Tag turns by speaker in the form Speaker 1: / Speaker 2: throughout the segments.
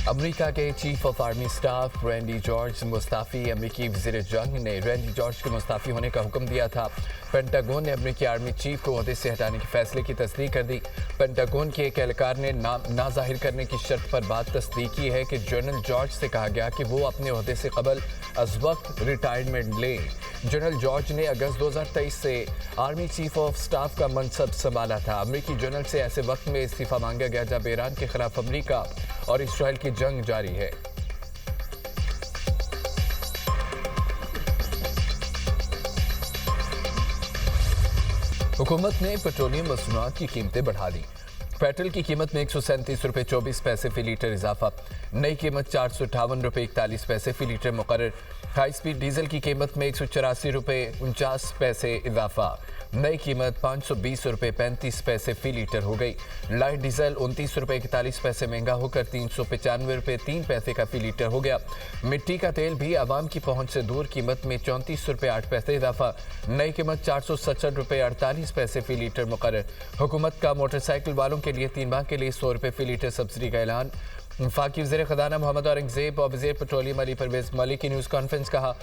Speaker 1: America के chief of army staff Randy George Mustafi अमेरिकी वज़ीर जंग ने रैंडी जॉर्ज के मुस्ताफ़ी होने का हुक्म दिया था। पेंटागन ने अमेरिकी आर्मी चीफ को ओहदे से हटाने के फैसले की तस्दीक कर दी। पेंटागन के एक एहलकार ने ना जाहिर करने की शर्त पर बात तस्दीक की है कि जनरल जॉर्ज से कहा गया कि वो अपने ओहदे से कबल अज वक्त रिटायरमेंट लें। जनरल जॉर्ज ने अगस्त 2023 से आर्मी चीफ ऑफ स्टाफ का मनसब संभाला था। अमेरिकी जनरल से ऐसे वक्त में इस्तीफा मांगा गया जब ईरान के खिलाफ अमेरिका और इसराइल की जंग जारी है। हुकूमत ने पेट्रोलियम मसनूआत की कीमतें बढ़ा दी। पेट्रोल की कीमत में 137 रुपये 24 पैसे फी लीटर इजाफा, नई कीमत 458 रुपये 41 पैसे फी लीटर मुकर्रर। हाई स्पीड डीजल की कीमत में 184 रुपये 49 पैसे इजाफा, नई कीमत 520 रुपये 35 पैसे फी लीटर हो गई। लाइट डीजल 29 रुपये 41 पैसे महंगा होकर 395 रुपये 3 पैसे का फी लीटर हो गया। मिट्टी का तेल भी आवाम की पहुंच से दूर, कीमत में 34 रुपये 8 पैसे इजाफा, नई कीमत 467 रुपये 48 पैसे फी लीटर मुकर्रर। हुकूमत का मोटरसाइकिल वालों के लिए 3 माह के लिए 100 रुपये फी लीटर सब्सिडी का ऐलान। वफाकी वज़ीर ख़ज़ाना मोहम्मद औरंगज़ेब और वज़ीर पेट्रोलियम अली परवेज़ मलिक की न्यूज़ कॉन्फ्रेंस कहा,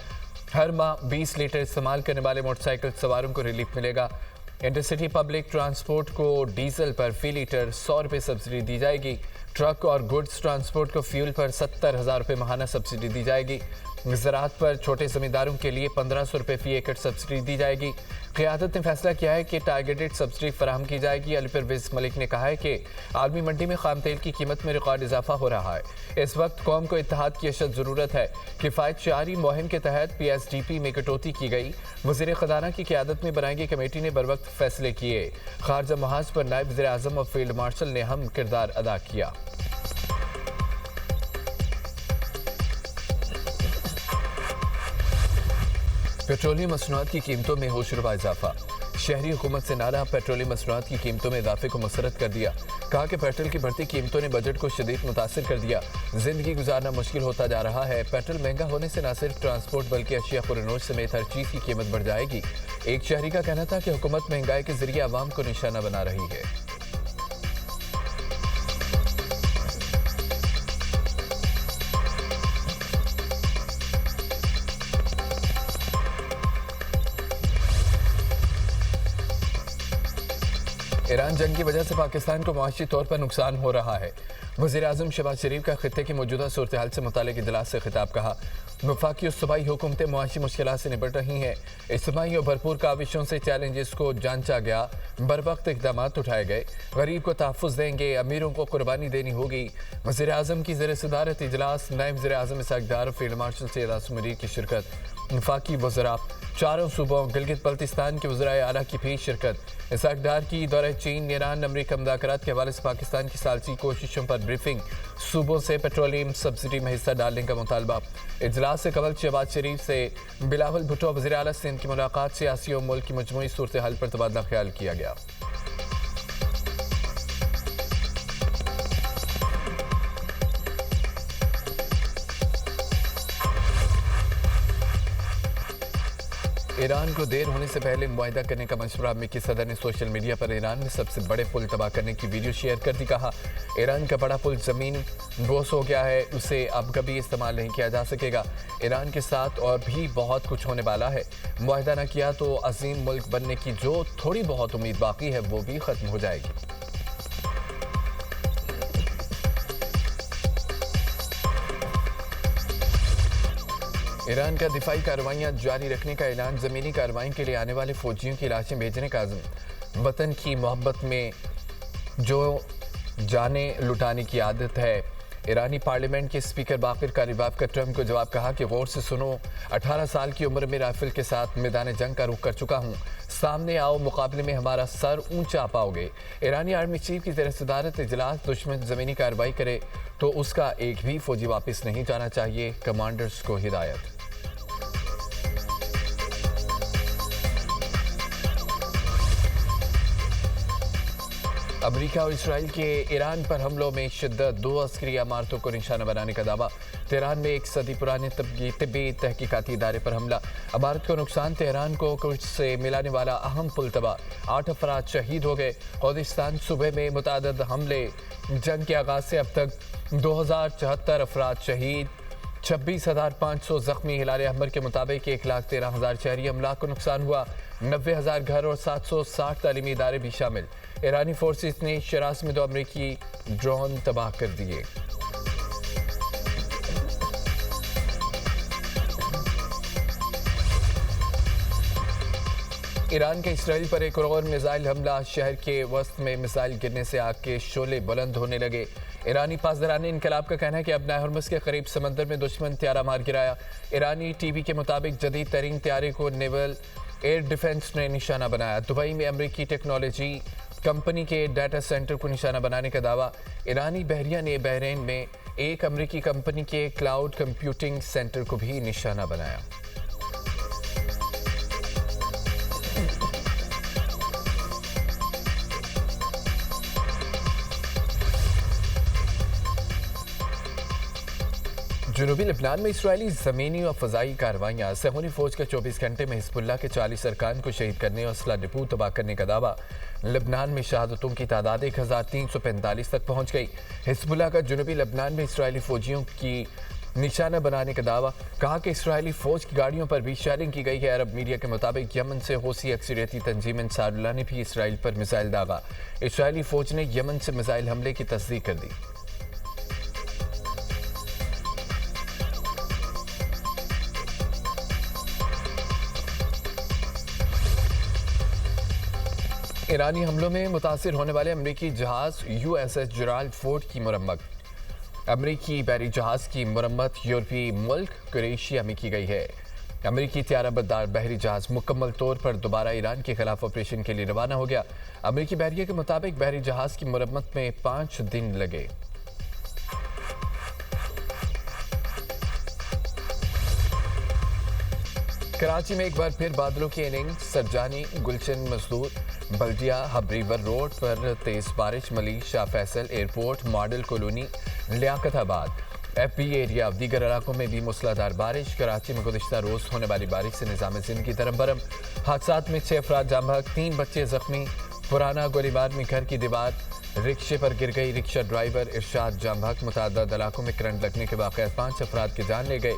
Speaker 1: हर माह 20 लीटर इस्तेमाल करने वाले मोटरसाइकिल सवारों को रिलीफ मिलेगा। इंटरसिटी पब्लिक ट्रांसपोर्ट को डीजल पर फी लीटर 100 रुपये सब्सिडी दी जाएगी। ट्रक और गुड्स ट्रांसपोर्ट को फ्यूल पर 70,000 रुपये माहाना सब्सिडी दी जाएगी। ज़राअत पर छोटे ज़मींदारों के लिए 1500 रुपये फी एकड़ सब्सिडी दी जाएगी। क़यादत ने फैसला किया है कि टारगेटेड सब्सिडी फराहम की जाएगी। अली परवेज़ मलिक ने कहा है कि आलमी मंडी में खाम तेल की कीमत में रिकॉर्ड इजाफा हो रहा है। इस वक्त कौम को इत्तेहाद की अशद ज़रूरत है। किफ़ायत शारी मुहिम के तहत PSDP में कटौती की गई। वज़ीर ख़ज़ाना की क़यादत में बनाई गई कमेटी ने बर वक्त फैसले किए। खारजा महाज पर नायब वज़ीर आज़म और फील्ड मार्शल ने अहम किरदार अदा किया। पेट्रोलियम मसनूआत की कीमतों में होशरुबा इजाफा। शहरी हुकूमत से नारा पेट्रोलियम मसनूआत की कीमतों में इजाफे को मुसरत कर दिया। कहा कि पेट्रोल की बढ़ती कीमतों ने बजट को शदीद मुतासिर कर दिया। जिंदगी गुजारना मुश्किल होता जा रहा है। पेट्रोल महंगा होने से न सिर्फ ट्रांसपोर्ट बल्कि अशिया खुरनोश समेत हर चीज़ की कीमत बढ़ जाएगी। एक शहरी का कहना था कि हुकूमत महंगाई के जरिए आवाम को निशाना बना रही है। ईरान जंग की वजह से पाकिस्तान को मुआशी तौर पर नुकसान हो रहा है। वज़ीर आज़म शहबाज शरीफ का खित्ते की मौजूदा सूरत हाल से मुतालिक इजलास से खिताब। कहा, वफाकी और सूबाई हुकूमतें मुआशी मुश्किलात से निपट रही हैं। इज्तिमाई और भरपूर काविशों से चैलेंजेस को जांचा गया, बर वक्त इक़दाम उठाए गए। गरीब को तहफ़्फ़ुज़ देंगे, अमीरों को कुर्बानी देनी होगी। वज़ीर आज़म की ज़ेर सदारत इजलास, नायब वज़ीर आज़म इसहाक़ डार और फील्ड मार्शल सैयद आसिम मुनीर की शिरकत। वफाकी वज़रा, चारों सूबों गिलगित बल्तिस्तान के वज़राए आला की भी शिरकत। इसहाक़ डार की दौरे चीन, ईरान, अमरीका मुज़ाकरात के हवाले से पाकिस्तान की सालसी कोशिशों पर ब्रीफिंग। सूबों से पेट्रोलियम सब्सिडी में हिस्सा डालने का मुतालबा। इजलास से कबल शहबाज शरीफ से बिलावल भुट्टो वज़ीर आला सिंध की मुलाकात। सियासी और मुल्क की मजमूई सूरत हाल पर तबादला ख्याल किया गया। ईरान को देर होने से पहले मुआहिदा करने का मशवरा। अमेरिकी सदर ने सोशल मीडिया पर ईरान में सबसे बड़े पुल तबाह करने की वीडियो शेयर कर दी। कहा, ईरान का बड़ा पुल ज़मीन बोस हो गया है, उसे अब कभी इस्तेमाल नहीं किया जा सकेगा। ईरान के साथ और भी बहुत कुछ होने वाला है। मुआहिदा न किया तो अजीम मुल्क बनने की जो थोड़ी बहुत उम्मीद बाकी है वो भी ख़त्म हो जाएगी। ईरान का दिफाई कार्रवाइयाँ जारी रखने का ऐलान। ज़मीनी कार्रवाई के लिए आने वाले फौजियों की लाशें भेजने का आज़म। वतन की मोहब्बत में जो जाने लुटाने की आदत है। ईरानी पार्लियामेंट के स्पीकर बाकिर कालिबाफ का ट्रंप को जवाब। कहा कि गौर से सुनो, 18 साल की उम्र में राइफल के साथ मैदान जंग का रुख कर चुका हूँ। सामने आओ, मुकाबले में हमारा सर ऊंचा पाओगे। ईरानी आर्मी चीफ की ज़ेर सदारत इजलास। दुश्मन ज़मीनी कार्रवाई करे तो उसका एक भी फौजी वापस नहीं जाना चाहिए, कमांडर्स को हिदायत। अमेरिका और इसराइल के ईरान पर हमलों में शिद्दत, 2 अस्करी इमारतों को निशाना बनाने का दावा। तेहरान में 1 सदी पुराने तिब्बी तहकीकाती इदारे पर हमला, इमारत को नुकसान, तेहरान को कुछ से मिलाने वाला अहम पुल तबाह, 8 अफराद शहीद हो गए। खुर्दिस्तान सूबे में मुतादद हमले, जंग के आगाज से अब तक 2074 अफराद शहीद, 26,500 जख्मी। हिलाल अहमर के मुताबिक 1,13,000 शहरी अमलाक को नुकसान हुआ, 90,000 घर और 760 तालीमी इदारे भी शामिल। ईरानी फोर्सेस ने शिराज में 2 अमरीकी ड्रोन तबाह कर दिए। ईरान के इसराइल पर एक और मिसाइल हमला, शहर के वस्त में मिसाइल गिरने से आग के शोले बुलंद होने लगे। ईरानी पासदारान इनकलाब का कहना है कि अपना हरमस के करीब समंदर में दुश्मन त्यारा मार गिराया। ईरानी टीवी के मुताबिक जदीद तरीन त्यारे को नेवल एयर डिफेंस ने निशाना बनाया। दुबई में अमरीकी टेक्नोलॉजी कंपनी के डाटा सेंटर को निशाना बनाने का दावा। ईरानी बहरिया ने बहरीन में एक अमरीकी कंपनी के क्लाउड कंप्यूटिंग सेंटर को भी निशाना बनाया। जनूबी लेबनान में इसराइली ज़मीनी और फ़ज़ाई कार्रवाइयाँ, सहूनी फ़ौज का 24 घंटे में हिज़्बुल्लाह के 40 अरकान को शहीद करने और असला डिपो तबाह करने का दावा। लेबनान में शहादतों की तादाद 1345 तक पहुँच गई। हिज़्बुल्लाह का जनूबी लेबनान में इसराइली फ़ौजियों की निशाना बनाने का दावा, कहा कि इसराइली फ़ौज की गाड़ियों पर भी शेयरिंग की गई है। अरब मीडिया के मुताबिक यमन से हौसी अक्सरियती तंजीम अंसारुल्लाह ने भी इसराइल पर मिसाइल दागा। इसराइली फ़ौज ने यमन से मिसाइल हमले की तस्दीक कर दी। ईरानी हमलों में मुतासिर होने वाले अमरीकी जहाज USS जेराल्ड फोर्ड की मरम्मत। अमरीकी बहरी जहाज की मरम्मत यूरोपीय मुल्क क्रोएशिया में की गई है। अमरीकी त्याराबरदार बहरी जहाज मुकम्मल तौर पर दोबारा ईरान के खिलाफ ऑपरेशन के लिए रवाना हो गया। अमरीकी बहरिया के मुताबिक बहरी जहाज की मरम्मत में 5 दिन लगे। कराची में एक बार फिर बादलों की इनिंग, सरजानी, गुलशन मजदूर, बल्दिया, हब रिवर रोड पर तेज बारिश, Malik Shah Faisal airport, model colony, Liaquatabad, FB area, दीगर इलाकों में भी मूसलाधार बारिश। कराची में गुज़िश्ता रोज होने वाली बारिश से निज़ाम ज़िंदगी दरम बरम, हादसात में 6 अफराद जाँ बहक, 3 बच्चे जख्मी। पुराना गोलीबार में घर की दीवार रिक्शे पर गिर गई, रिक्शा ड्राइवर इरशाद जाँ बहक। मुतअद्दिद इलाकों में करंट लगने के वाक़यात, 5 अफराद की जान ले गए।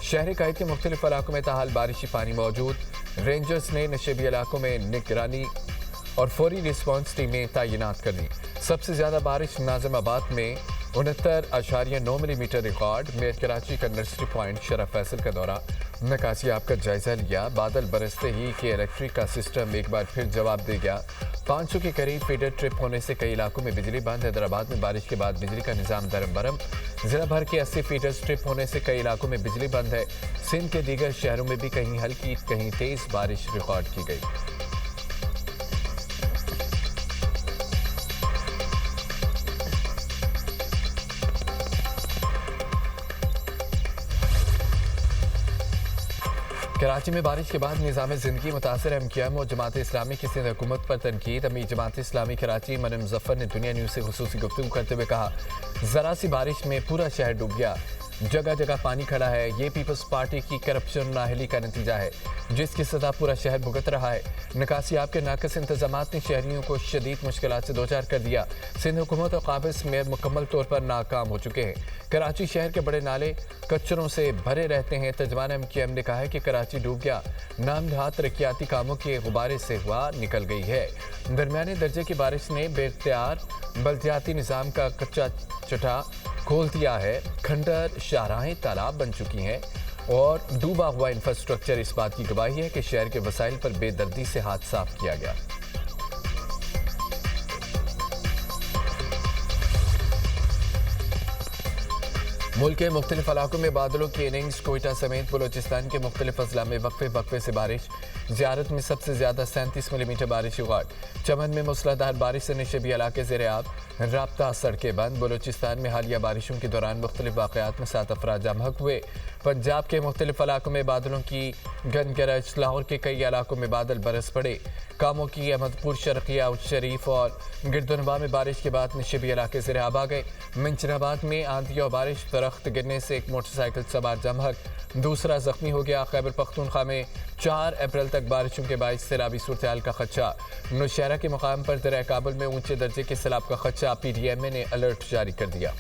Speaker 1: शहरी कायद के मुख्तलिफ इलाकों में ताहाल बारिशी पानी मौजूद। रेंजर्स ने नशेबी इलाकों में निगरानी और फौरी रिस्पॉन्स टीमें तैनात कर दी। सबसे ज़्यादा बारिश नाज़िमाबाद में 69.9 मिलीमीटर रिकॉर्ड। मेयर कराची का नर्सरी पॉइंट शरफ फैसल का दौरा, नकाशी आपका जायजा लिया। बादल बरसते ही कि इलेक्ट्रिक का सिस्टम एक बार फिर जवाब दे गया। 500 के करीब फीडर ट्रिप होने से कई इलाकों में बिजली बंद। हैदराबाद में बारिश के बाद बिजली का निज़ाम दरम बरम। जिला भर के 80 फीडर ट्रिप होने से कई इलाकों में बिजली बंद है। सिंध के दीगर शहरों में भी कहीं हल्की कहीं तेज बारिश रिकॉर्ड की गई। कराची में बारिश के बाद निज़ाम ज़िंदगी मुतासर। MQM और जमात इस्लामी की सिंध हुकूमत पर तनकीद। अमीर जमात इस्लामी कराची मरियम मुज़फ़्फ़र ने दुनिया न्यूज़ से खुसूसी गुफ्तगू करते हुए कहा, ज़रा सी बारिश में पूरा शहर डूब गया, जगह जगह पानी खड़ा है। ये पीपल्स पार्टी की करप्शन नाहली का नतीजा है, जिसकी सजा पूरा शहर भुगत रहा है। निकासी आपके नाकस इंतजामात ने शहरियों को शदीद मुश्किलात से दो चार कर दिया। सिंध हुकूमत और काबिज मेयर मुकम्मल तौर पर नाकाम हो चुके हैं। कराची शहर के बड़े नाले कचरों से भरे रहते हैं। तर्जमान MQM ने कहा है कि कराची डूब गया, नाम नहाद तरक्याती कामों के गुब्बारे से हुआ निकल गई है। दरमियाने दर्जे की बारिश ने बेख्तियार बल्दियाती निज़ाम का कच्चा चटा खोल दिया है। खंडर शाहराहें तालाब बन चुकी हैं और डूबा हुआ इंफ्रास्ट्रक्चर इस बात की गवाही है कि शहर के वसाइल पर बेदर्दी से हाथ साफ किया गया। मुल्क के मुख्तलिफ इलाकों में बादलों की इनिंग्स। कोयटा समेत बलोचिस्तान के मुख्तलिफ अजला में वक्फे वक्फे से बारिश। ज़ियारत में सबसे ज़्यादा 37 मिलीमीटर बारिश रिकॉर्ड। चमन में मूसलाधार बारिश से नशेबी इलाके ज़ेर-ए-आब। राब्ता सड़कें बंद। बलूचिस्तान में हालिया बारिशों के दौरान मुख्तलिफ वाक़यात में 7 अफराद जाम हक हुए। पंजाब के मुख्तलिफ इलाकों में बादलों की गनगरज। लाहौर के कई इलाकों में बादल बरस पड़े। कामों की अहमदपुर, शर्किया, उच्च शरीफ और गिरदुनबा में बारिश के बाद निशबी इलाके ज़ेर आब आ गए। मिंचनाबाद में आंधी और बारिश, दरख्त गिरने से एक मोटरसाइकिल सवार जाम हक, दूसरा जख्मी हो गया। खैबर पख्तूनख्वा में 4 अप्रैल तक बारिशों के बायस सैलाबी सूरत हाल का खदशा। नौशहरा के मकाम पर दरिया काबुल में ऊंचे दर्जे के सैलाब का खदशा। PDMA ने अलर्ट जारी कर दिया।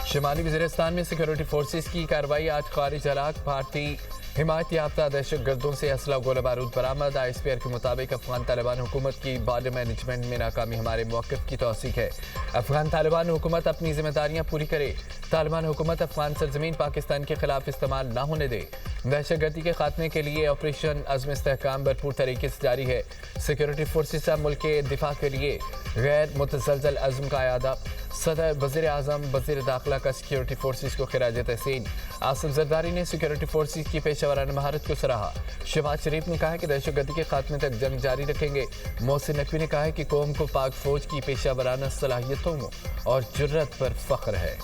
Speaker 1: शिमाली वज़ीरिस्तान में सिक्योरिटी फोर्सेस की कार्रवाई। आज खारिज इलाक भारतीय हिमायत याफ्ता दहशत गर्दों से असला गोला बारूद बरामद। ISPR के मुताबिक अफगान तालिबान हुकूमत की बॉर्डर मैनेजमेंट में नाकामी हमारे मौक़िफ़ की तौसीक है। अफगान तालिबान हुकूमत अपनी जिम्मेदारियां पूरी करे। तालिबान हुकूमत अफगान सरजमीन पाकिस्तान के खिलाफ इस्तेमाल ना होने दे। दहशत गर्दी के खात्मे के लिए ऑपरेशन अज़्म इस्तेहकाम भरपूर तरीके से जारी है। सिक्योरिटी फोर्सेस का मुल्क के दिफा के लिए गैर मुतज़लज़ल अज़्म का अयादा। सदर, वज़ीर आज़म, वज़ीर दाखिला का सिक्योरिटी फोर्सेस को खिराज तहसीन। आसिफ जरदारी ने सिक्योरिटी फोर्सेस की पेशेवराना महारत को सराहा। शहबाज शरीफ ने कहा है कि दहशत गर्दी के खात्मे तक जंग जारी रखेंगे। मोहसिन नकवी ने कहा है कि कौम को पाक फौज की पेशेवराना सलाहियतों और जुर्रत पर फख्र है।